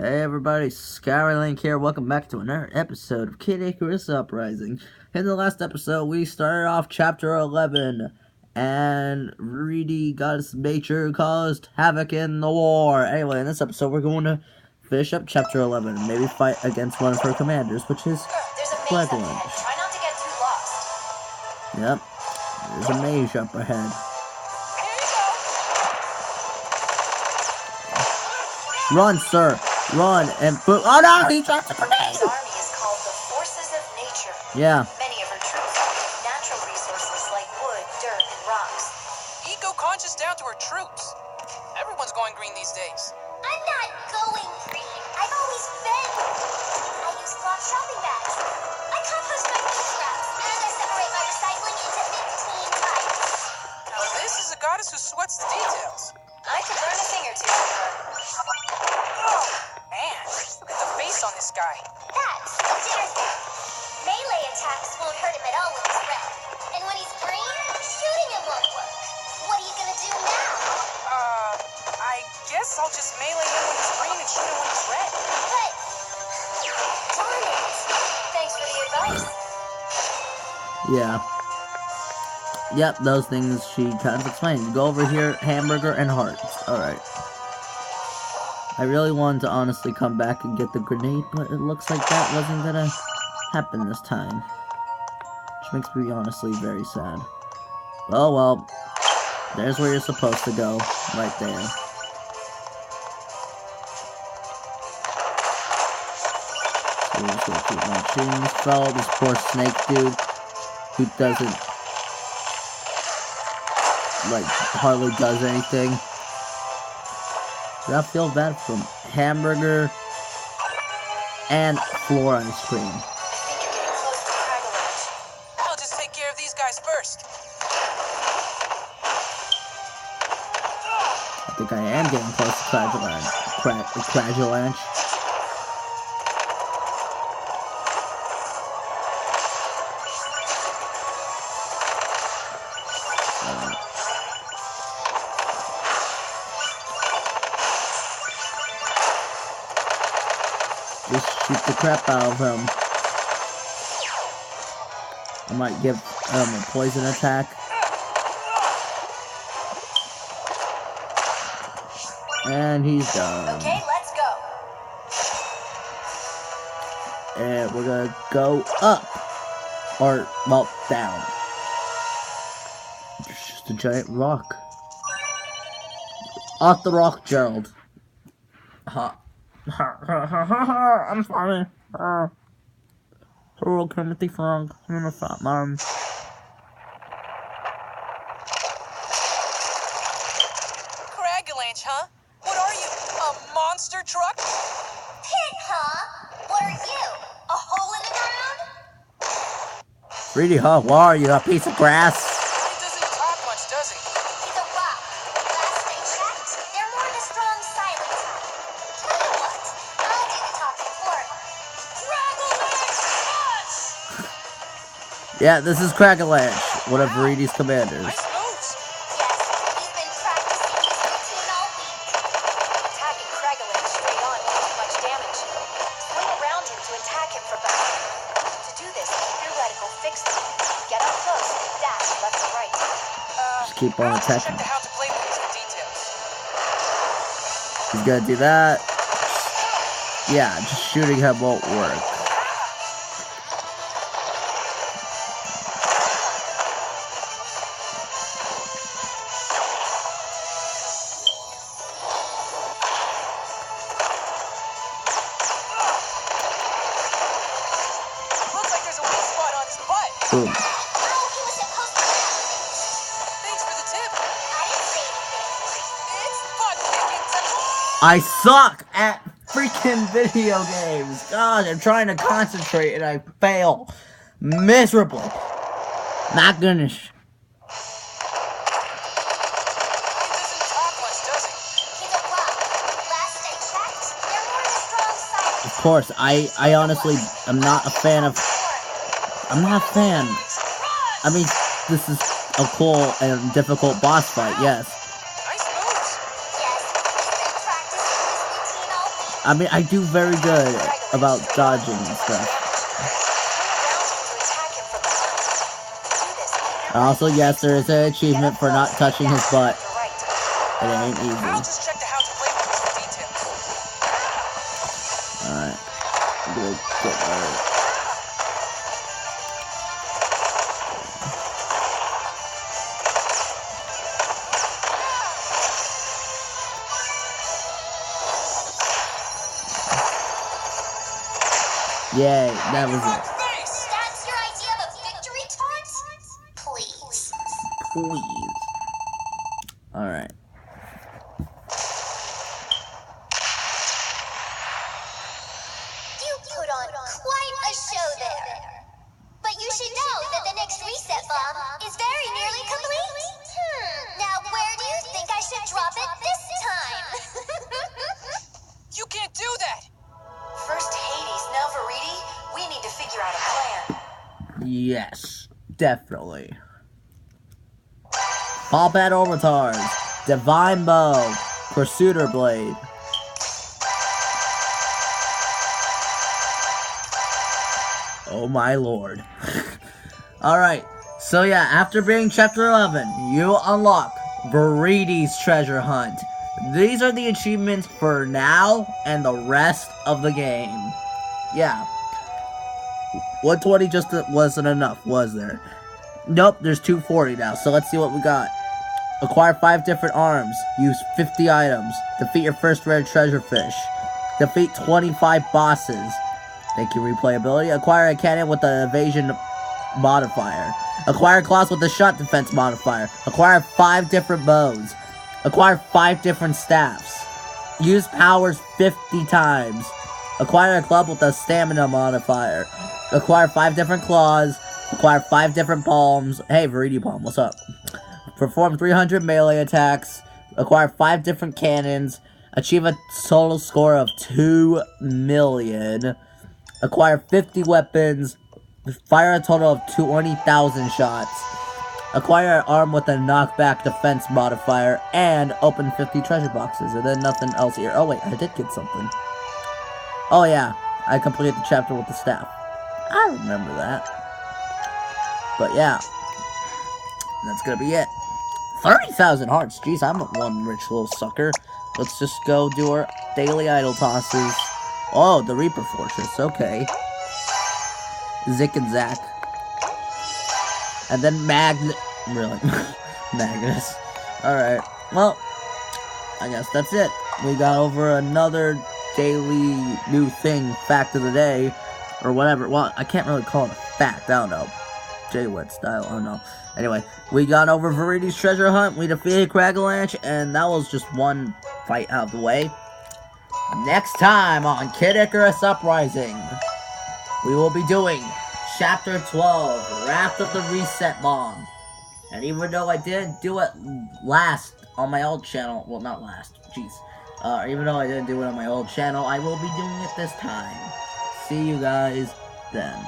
Hey everybody, Skyrlink here. Welcome back to another episode of Icarus Uprising. In the last episode, we started off Chapter 11, and Viridi, goddess of nature, caused havoc in the war. Anyway, in this episode, we're going to finish up Chapter 11 and maybe fight against one of her commanders, which is There's a maze up ahead. Try not to get too lost. Yep, there's a maze up ahead. Run, sir! Run and boom! Oh no! He dropped a grenade! His army is called the Forces of Nature. Yeah. Many of her troops use natural resources like wood, dirt, and rocks. Eco-conscious down to her troops. Everyone's going green these days. I'm not going green. I've always been. I use cloth shopping bags. I compost my food scraps, and I separate my recycling into 15 types. Now this is a goddess who sweats the details. I could learn a thing or two from her. Oh, man, look at the face on this guy. That's a dinner thing. Melee attacks won't hurt him at all when he's red. And when he's green, shooting him won't work. What are you gonna do now? I guess I'll just melee him when he's green and shoot him when he's red. But... darn it. Thanks for the advice. Yeah. Yep, those things she kind of explained. Go over here, hamburger and hearts. Alright. I really wanted to honestly come back and get the grenade, but it looks like that wasn't gonna happen this time. Which makes me honestly very sad. Oh well. There's where you're supposed to go. Right there. So we're just gonna keep on shooting this fellow, this poor snake dude, who doesn't hardly does anything. I feel bad from hamburger and floor ice cream. I think you're getting close to Icarus. I'll just take care of these guys first. I think I am getting close to Cragulanch. Just shoot the crap out of him. I might give a poison attack. And he's done. Okay, let's go. And we're gonna go up. Or, well, down. It's just a giant rock. Off the rock, Gerald. Ha. I'm sorry. Hello, Timothy Frank. I'm a fat man. Cragulanch, huh? What are you? A monster truck? Pit, huh? What are you? A hole in the ground? Really, huh? What are you, a piece of grass? He doesn't talk much, does he? He's a rock. Last I checked, they're more the strong silent type. Tell you what, I'll do the talking for him. Yeah, this is Cragulanch, one of Viridi's commanders. Nice moves. Yes, he's been practicing his routine all week. Attacking Cragulanch straight on won't do much damage. Swing around him to attack him from behind. To do this, keep your reticle fixed. Get up close and dash left to right. Just keep on I'll attacking. check the how to play movies for details. He's gonna do that. Yeah, just shooting him won't work. Looks like there's a weak spot on his butt. Boom. Oh, he was supposed to have me. Thanks for the tip. I didn't say anything. It's butt kicking time. I suck at freaking video games. God, I'm trying to concentrate and I fail miserably. My goodness. He doesn't talk much, does he? He's a rock. Last I checked, they're more the strong silent. Of course, I honestly am not a fan of. I'm not a fan. I mean, this is a cool and difficult boss fight, yes. Nice moves. Yes, he's been practicing his routine all week. I mean, I do very good about dodging and stuff. Also, yes, there is an achievement for not touching his butt. It ain't I'll easy. just check the how to play book for details. Alright. Good, alright. Yay, that was it. That's your idea of a victory taunt? Please. Please. Alright. You put on quite a show there. But you should know that the next reset bomb is very nearly complete. Now where do you think I should drop it this time? You can't do that! First Hades, now Viridi. We need to figure out a plan. Yes, definitely. Ball Battle Retards, Divine Bow, Pursuiter Blade. Oh my lord. Alright, so yeah, after being Chapter 11, you unlock Viridi's Treasure Hunt. These are the achievements for now and the rest of the game. Yeah. 120 just wasn't enough, was there? Nope, there's 240 now, so let's see what we got. Acquire 5 different arms. Use 50 items. Defeat your first rare treasure fish. Defeat 25 bosses. Thank you, replayability. Acquire a cannon with the evasion modifier. Acquire claws with the shot defense modifier. Acquire 5 different bows. Acquire 5 different staffs. Use powers 50 times. Acquire a club with a stamina modifier. Acquire 5 different claws. Acquire 5 different palms. Hey, Viridi palm, what's up? Perform 300 melee attacks. Acquire 5 different cannons. Achieve a total score of 2 million. Acquire 50 weapons. Fire a total of 20,000 shots. Acquire an arm with a knockback defense modifier. And open 50 treasure boxes. And then nothing else here. Oh wait, I did get something. Oh yeah, I completed the chapter with the staff. I remember that. But yeah, that's gonna be it. 30,000 hearts. Jeez, I'm one rich little sucker. Let's just go do our daily idol tosses. Oh, the Reaper Fortress. Okay. Zick and Zack. And then Really? Magnus. Alright. Well, I guess that's it. We got over another daily new thing, fact of the day, or whatever. Well, I can't really call it a fact. I don't know. J-Wet style. I don't know. Anyway, we got over Viridi's Treasure Hunt. We defeated Cragalanche, and that was just one fight out of the way. Next time on Kid Icarus Uprising, we will be doing Chapter 12, Wrath of the Reset Bomb. And even though I didn't do it last on my old channel, well, not last, jeez. Even though I didn't do it on my old channel, I will be doing it this time. See you guys then.